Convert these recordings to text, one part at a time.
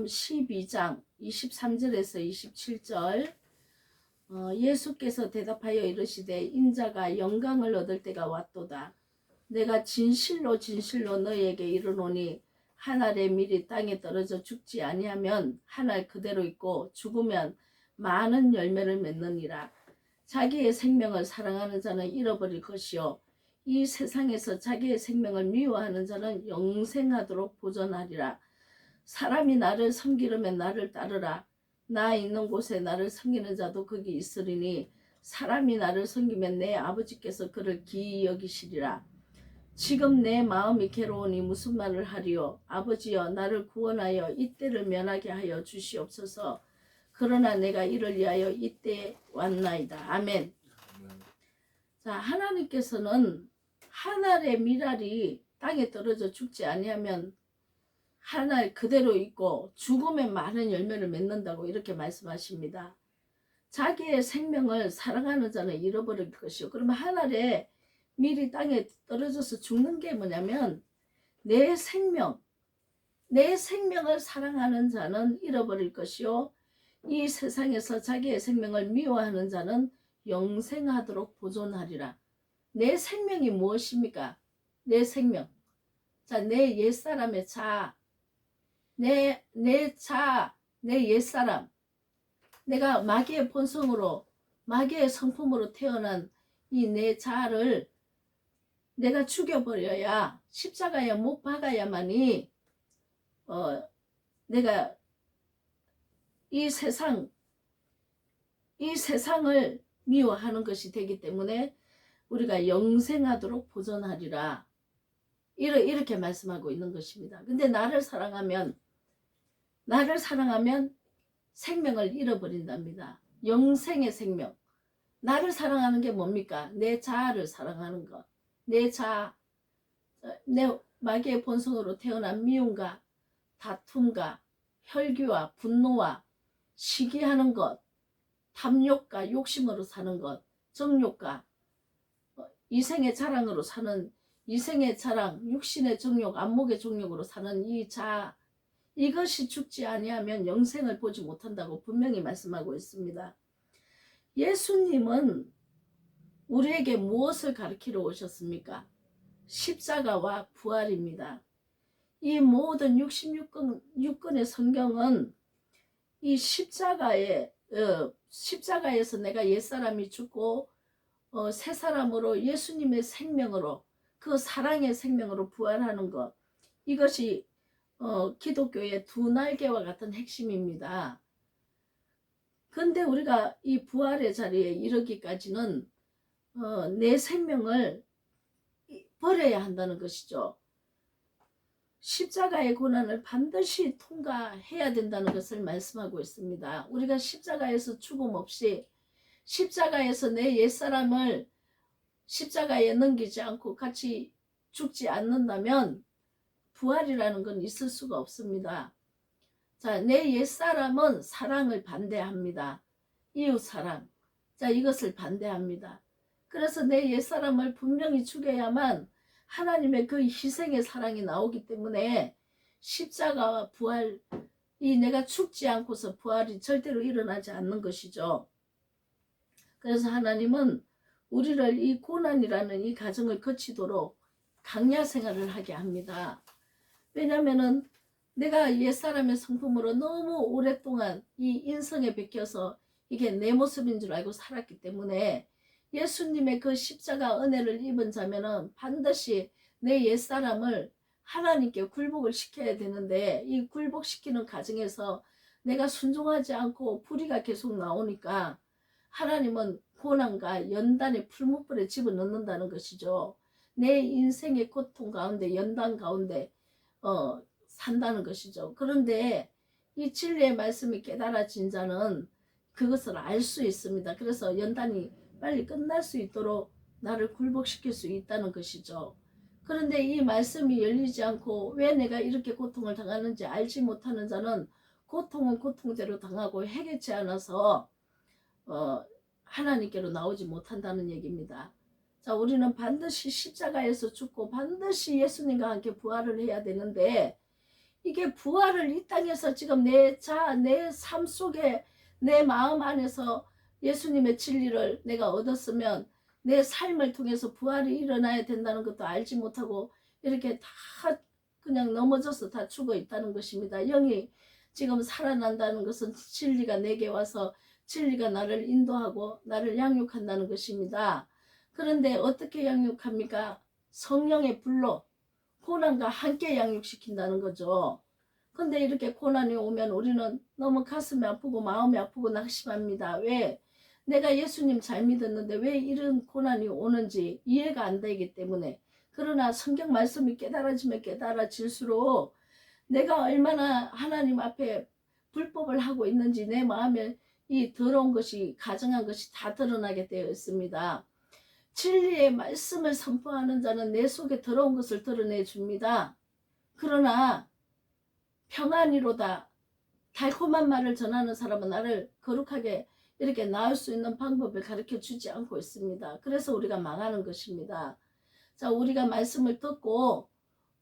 12장 23절에서 27절. 예수께서 대답하여 이르시되 인자가 영광을 얻을 때가 왔도다. 내가 진실로 진실로 너희에게 이르노니 한 알의 밀이 땅에 떨어져 죽지 아니하면 한 알 그대로 있고 죽으면 많은 열매를 맺느니라. 자기의 생명을 사랑하는 자는 잃어버릴 것이요 이 세상에서 자기의 생명을 미워하는 자는 영생하도록 보존하리라. 사람이 나를 섬기려면 나를 따르라. 나 있는 곳에 나를 섬기는 자도 거기 있으리니 사람이 나를 섬기면 내 아버지께서 그를 기이 여기시리라. 지금 내 마음이 괴로우니 무슨 말을 하리요. 아버지여 나를 구원하여 이때를 면하게 하여 주시옵소서. 그러나 내가 이를 위하여 이때에 왔나이다. 아멘. 자, 하나님께서는 한 알의 밀알이 땅에 떨어져 죽지 아니하면 한 알 그대로 있고 죽으면 많은 열매를 맺는다고 이렇게 말씀하십니다. 자기의 생명을 사랑하는 자는 잃어버릴 것이요. 그러면 한 알의 밀이 땅에 떨어져서 죽는 게 뭐냐면 내 생명을 사랑하는 자는 잃어버릴 것이요 이 세상에서 자기의 생명을 미워하는 자는 영생하도록 보존하리라. 내 생명이 무엇입니까? 내 생명. 자, 내 옛사람의 자아, 내 옛사람. 내가 마귀의 본성으로, 마귀의 성품으로 태어난 이 내 자아를 내가 죽여버려야, 십자가에 못 박아야만이 내가 이 세상을 미워하는 것이 되기 때문에 우리가 영생하도록 보존하리라. 이렇게 말씀하고 있는 것입니다. 근데 나를 사랑하면 생명을 잃어버린답니다. 영생의 생명. 나를 사랑하는 게 뭡니까? 내 자아를 사랑하는 것. 내 자아, 내 마귀의 본성으로 태어난 미움과 다툼과 혈기와 분노와 시기하는 것, 탐욕과 욕심으로 사는 것, 정욕과 이생의 자랑으로 사는 이생의 자랑, 육신의 정욕, 안목의 정욕으로 사는 이 자아, 이것이 죽지 아니하면 영생을 보지 못한다고 분명히 말씀하고 있습니다. 예수님은 우리에게 무엇을 가르치러 오셨습니까? 십자가와 부활입니다. 이 모든 66권의 성경은 이 십자가에서 내가 옛사람이 죽고 새 사람으로 예수님의 생명으로 그 사랑의 생명으로 부활하는 것, 이것이 기독교의 두 날개와 같은 핵심입니다. 근데 우리가 이 부활의 자리에 이르기까지는 내 생명을 버려야 한다는 것이죠. 십자가의 고난을 반드시 통과해야 된다는 것을 말씀하고 있습니다. 우리가 십자가에서 죽음 없이, 십자가에서 내 옛사람을 십자가에 넘기지 않고 같이 죽지 않는다면 부활이라는 건 있을 수가 없습니다. 자, 내 옛사람은 사랑을 반대합니다. 이웃사랑. 자, 이것을 반대합니다. 그래서 내 옛사람을 분명히 죽여야만 하나님의 그 희생의 사랑이 나오기 때문에 십자가와 부활, 내가 죽지 않고서 부활이 절대로 일어나지 않는 것이죠. 그래서 하나님은 우리를 이 고난이라는 이 과정을 거치도록 강야 생활을 하게 합니다. 왜냐하면 내가 옛사람의 성품으로 너무 오랫동안 이 인성에 베껴서 이게 내 모습인 줄 알고 살았기 때문에 예수님의 그 십자가 은혜를 입은 자면은 반드시 내 옛사람을 하나님께 굴복을 시켜야 되는데 이 굴복시키는 과정에서 내가 순종하지 않고 불의가 계속 나오니까 하나님은 고난과 연단의 풀무불에 집어넣는다는 것이죠. 내 인생의 고통 가운데 연단 가운데 산다는 것이죠. 그런데 이 진리의 말씀이 깨달아진 자는 그것을 알 수 있습니다. 그래서 연단이 빨리 끝날 수 있도록 나를 굴복시킬 수 있다는 것이죠. 그런데 이 말씀이 열리지 않고 왜 내가 이렇게 고통을 당하는지 알지 못하는 자는 고통은 고통대로 당하고 해결치 않아서 하나님께로 나오지 못한다는 얘기입니다. 자, 우리는 반드시 십자가에서 죽고 반드시 예수님과 함께 부활을 해야 되는데 이게 부활을 이 땅에서 지금 내 삶 속에 내 마음 안에서 예수님의 진리를 내가 얻었으면 내 삶을 통해서 부활이 일어나야 된다는 것도 알지 못하고 이렇게 다 그냥 넘어져서 다 죽어 있다는 것입니다. 영이 지금 살아난다는 것은 진리가 내게 와서 진리가 나를 인도하고 나를 양육한다는 것입니다. 그런데 어떻게 양육합니까? 성령의 불로 고난과 함께 양육시킨다는 거죠. 근데 이렇게 고난이 오면 우리는 너무 가슴이 아프고 마음이 아프고 낙심합니다. 왜? 내가 예수님 잘 믿었는데 왜 이런 고난이 오는지 이해가 안 되기 때문에. 그러나 성경 말씀이 깨달아지면 깨달아질수록 내가 얼마나 하나님 앞에 불법을 하고 있는지 내 마음에 이 더러운 것이 가증한 것이 다 드러나게 되어 있습니다. 진리의 말씀을 선포하는 자는 내 속에 더러운 것을 드러내 줍니다. 그러나 평안이로다 달콤한 말을 전하는 사람은 나를 거룩하게 이렇게 나을 수 있는 방법을 가르쳐 주지 않고 있습니다. 그래서 우리가 망하는 것입니다. 자, 우리가 말씀을 듣고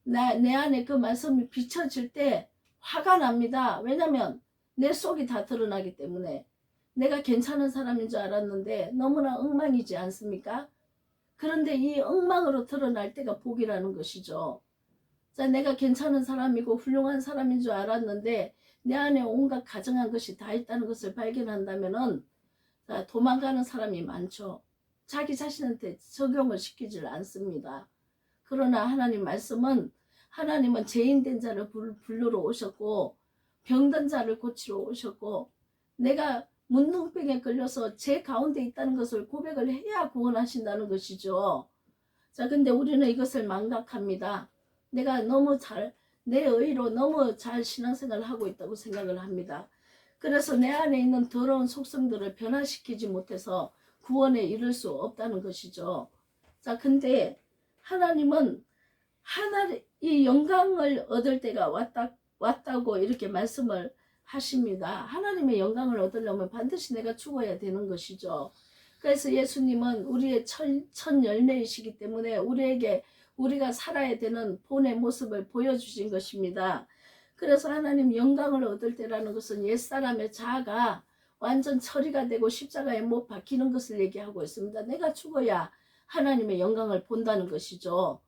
내 안에 그 말씀이 비춰질 때 화가 납니다. 왜냐하면 내 속이 다 드러나기 때문에. 내가 괜찮은 사람인 줄 알았는데 너무나 엉망이지 않습니까? 그런데 이 엉망으로 드러날 때가 복이라는 것이죠. 자, 내가 괜찮은 사람이고 훌륭한 사람인 줄 알았는데 내 안에 온갖 가증한 것이 다 있다는 것을 발견한다면은 도망가는 사람이 많죠. 자기 자신한테 적용을 시키질 않습니다. 그러나 하나님 말씀은 하나님은 죄인된 자를 부르러 오셨고 병든 자를 고치러 오셨고 내가 문둥병에 걸려서 죄 가운데 있다는 것을 고백을 해야 구원하신다는 것이죠. 자, 근데 우리는 이것을 망각합니다. 내가 너무 내 의로 너무 잘 신앙생활을 하고 있다고 생각을 합니다. 그래서 내 안에 있는 더러운 속성들을 변화시키지 못해서 구원에 이를 수 없다는 것이죠. 자, 근데 하나님은 이 영광을 얻을 때가 왔다고 이렇게 말씀을 하십니다. 하나님의 영광을 얻으려면 반드시 내가 죽어야 되는 것이죠. 그래서 예수님은 우리의 첫 열매이시기 때문에 우리에게 우리가 살아야 되는 본의 모습을 보여주신 것입니다. 그래서 하나님 영광을 얻을 때라는 것은 옛사람의 자아가 완전 처리가 되고 십자가에 못 박히는 것을 얘기하고 있습니다. 내가 죽어야 하나님의 영광을 본다는 것이죠.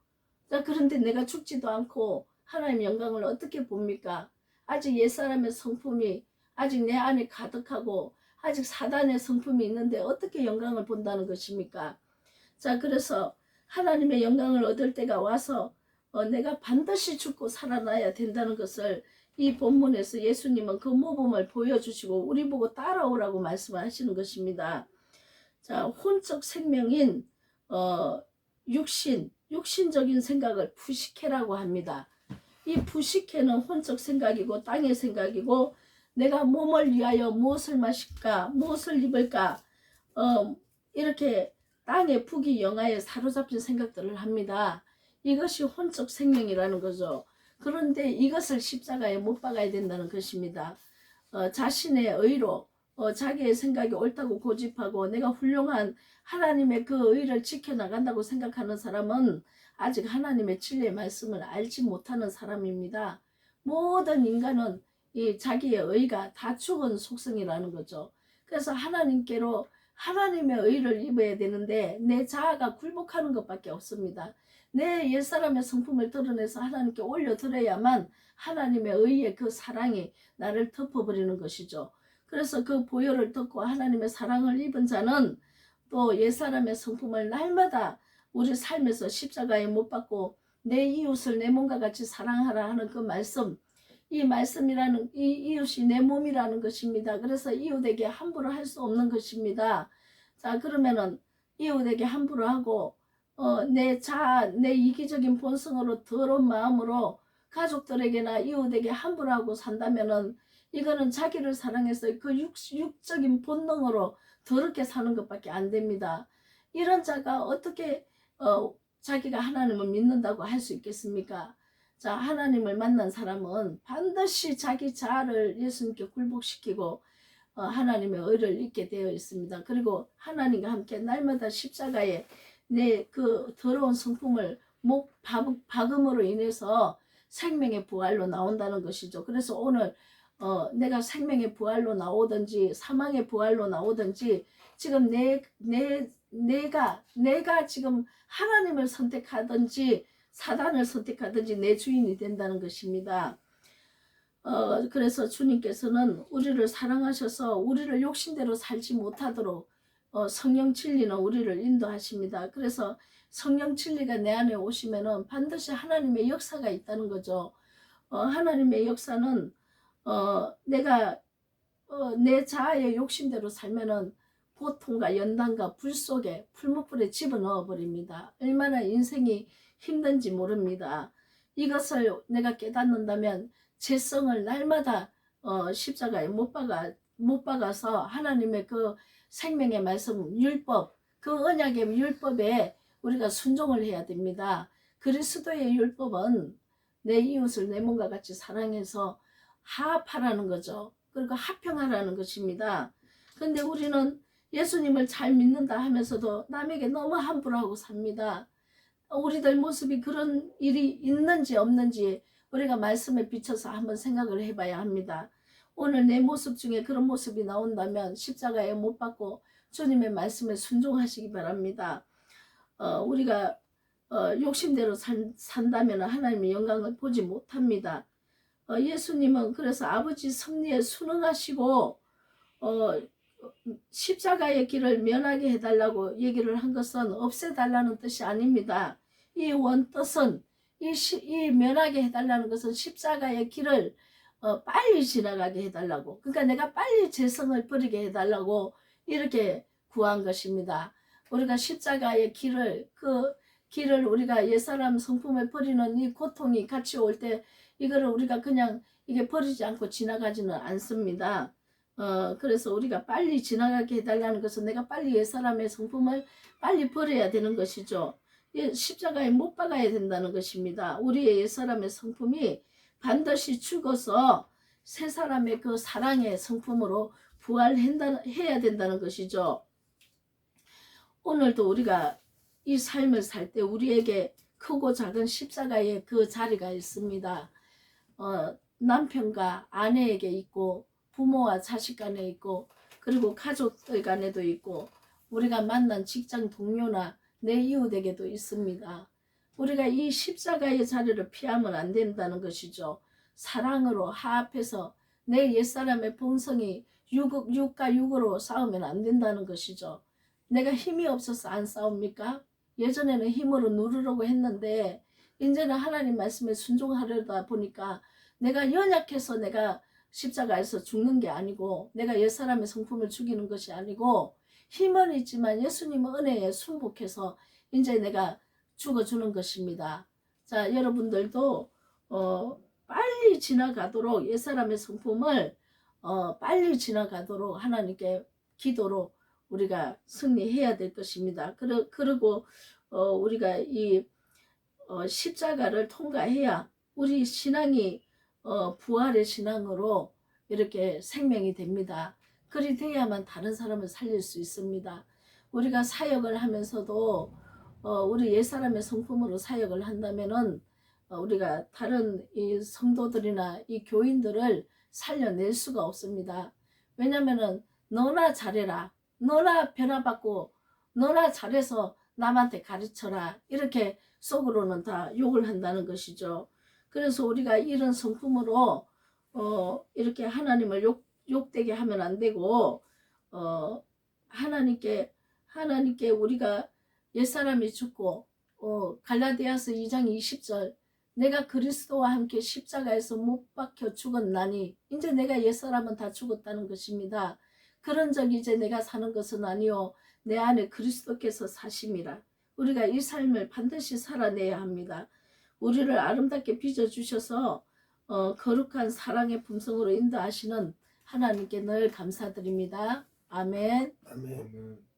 자, 그런데 내가 죽지도 않고 하나님의 영광을 어떻게 봅니까? 아직 옛사람의 성품이 아직 내 안에 가득하고 아직 사단의 성품이 있는데 어떻게 영광을 본다는 것입니까? 자, 그래서 하나님의 영광을 얻을 때가 와서 내가 반드시 죽고 살아나야 된다는 것을 이 본문에서 예수님은 그 모범을 보여주시고 우리 보고 따라오라고 말씀하시는 것입니다. 자, 혼적 생명인 육신적인 생각을 푸시케라고 합니다. 이 푸시케는 혼적 생각이고 땅의 생각이고 내가 몸을 위하여 무엇을 마실까 무엇을 입을까 이렇게 땅의 부귀 영화에 사로잡힌 생각들을 합니다. 이것이 혼적 생명이라는 거죠. 그런데 이것을 십자가에 못 박아야 된다는 것입니다. 자신의 의로 자기의 생각이 옳다고 고집하고 내가 훌륭한 하나님의 그 의를 지켜나간다고 생각하는 사람은 아직 하나님의 진리의 말씀을 알지 못하는 사람입니다. 모든 인간은 이 자기의 의가 다 죽은 속성이라는 거죠. 그래서 하나님께로 하나님의 의를 입어야 되는데 내 자아가 굴복하는 것밖에 없습니다. 내 옛사람의 성품을 드러내서 하나님께 올려드려야만 하나님의 의의 그 사랑이 나를 덮어버리는 것이죠. 그래서 그 보혈을 듣고 하나님의 사랑을 입은 자는 또 옛사람의 성품을 날마다 우리 삶에서 십자가에 못 박고 내 이웃을 내 몸과 같이 사랑하라 하는 그 말씀, 이 말씀이라는 이 이웃이 내 몸이라는 것입니다. 그래서 이웃에게 함부로 할 수 없는 것입니다. 자, 그러면은 이웃에게 함부로 하고 내 이기적인 본성으로 더러운 마음으로 가족들에게나 이웃에게 함부로 하고 산다면은 이거는 자기를 사랑해서 그 육적인 본능으로 더럽게 사는 것밖에 안 됩니다. 이런 자가 어떻게 자기가 하나님을 믿는다고 할 수 있겠습니까? 자, 하나님을 만난 사람은 반드시 자기 자아를 예수님께 굴복시키고 하나님의 의를 잊게 되어 있습니다. 그리고 하나님과 함께 날마다 십자가에 내 그 더러운 성품을 목 박음으로 인해서 생명의 부활로 나온다는 것이죠. 그래서 오늘 내가 생명의 부활로 나오든지 사망의 부활로 나오든지 지금 내가 지금 하나님을 선택하든지 사단을 선택하든지 내 주인이 된다는 것입니다. 그래서 주님께서는 우리를 사랑하셔서 우리를 욕심대로 살지 못하도록 성령 진리는 우리를 인도하십니다. 그래서 성령 진리가 내 안에 오시면은 반드시 하나님의 역사가 있다는 거죠. 하나님의 역사는 내가 내 자아의 욕심대로 살면은 고통과 연단과 불 속에 풀무불에 집어넣어 버립니다. 얼마나 인생이 힘든지 모릅니다. 이것을 내가 깨닫는다면 제 성을 날마다 십자가에 못 박아서 하나님의 그 생명의 말씀 율법, 그 언약의 율법에 우리가 순종을 해야 됩니다. 그리스도의 율법은 내 이웃을 내 몸과 같이 사랑해서 화합하라는 거죠. 그리고 합평하라는 것입니다. 근데 우리는 예수님을 잘 믿는다 하면서도 남에게 너무 함부로 하고 삽니다. 우리들 모습이 그런 일이 있는지 없는지 우리가 말씀에 비춰서 한번 생각을 해봐야 합니다. 오늘 내 모습 중에 그런 모습이 나온다면 십자가에 못 박고 주님의 말씀에 순종하시기 바랍니다. 우리가 욕심대로 산다면 하나님의 영광을 보지 못합니다. 예수님은 그래서 아버지 섭리에 순응하시고 십자가의 길을 면하게 해달라고 얘기를 한 것은 없애달라는 뜻이 아닙니다. 이 원뜻은 이 면하게 해달라는 것은 십자가의 길을 빨리 지나가게 해달라고, 그러니까 내가 빨리 재성을 버리게 해달라고 이렇게 구한 것입니다. 우리가 십자가의 길을 그 길을 우리가 옛사람 성품을 버리는 이 고통이 같이 올 때 이거를 우리가 그냥 이게 버리지 않고 지나가지는 않습니다. 그래서 우리가 빨리 지나가게 해달라는 것은 내가 빨리 옛사람의 성품을 빨리 버려야 되는 것이죠. 십자가에 못 박아야 된다는 것입니다. 우리의 옛사람의 성품이 반드시 죽어서 새 사람의 그 사랑의 성품으로 부활해야 된다는 것이죠. 오늘도 우리가 이 삶을 살 때 우리에게 크고 작은 십자가의 그 자리가 있습니다. 남편과 아내에게 있고 부모와 자식 간에 있고 그리고 가족들 간에도 있고 우리가 만난 직장 동료나 내 이웃에게도 있습니다. 우리가 이 십자가의 자리를 피하면 안 된다는 것이죠. 사랑으로 화합해서 내 옛사람의 본성이 육과 육으로 싸우면 안 된다는 것이죠. 내가 힘이 없어서 안 싸웁니까? 예전에는 힘으로 누르려고 했는데 이제는 하나님 말씀에 순종하려다 보니까 내가 연약해서 내가 십자가에서 죽는 게 아니고 내가 옛사람의 성품을 죽이는 것이 아니고 힘은 있지만 예수님의 은혜에 순복해서 이제 내가 죽어주는 것입니다. 자, 여러분들도 빨리 지나가도록 옛사람의 성품을 빨리 지나가도록 하나님께 기도로 우리가 승리해야 될 것입니다. 그리고 우리가 이 십자가를 통과해야 우리 신앙이 부활의 신앙으로 이렇게 생명이 됩니다. 그리 돼야만 다른 사람을 살릴 수 있습니다. 우리가 사역을 하면서도 우리 옛사람의 성품으로 사역을 한다면은 우리가 다른 이 성도들이나 이 교인들을 살려낼 수가 없습니다. 왜냐면은 너나 잘해라, 너나 변화받고 너나 잘해서 남한테 가르쳐라, 이렇게 속으로는 다 욕을 한다는 것이죠. 그래서 우리가 이런 성품으로 이렇게 하나님을 욕되게 하면 안 되고 하나님께 우리가 옛사람이 죽고 갈라디아서 2장 20절 내가 그리스도와 함께 십자가에서 못 박혀 죽었나니 이제 내가 옛사람은 다 죽었다는 것입니다. 그런 적 이제 내가 사는 것은 아니요 내 안에 그리스도께서 사심이라. 우리가 이 삶을 반드시 살아내야 합니다. 우리를 아름답게 빚어주셔서 거룩한 사랑의 품성으로 인도하시는 하나님께 늘 감사드립니다. 아멘. 아멘.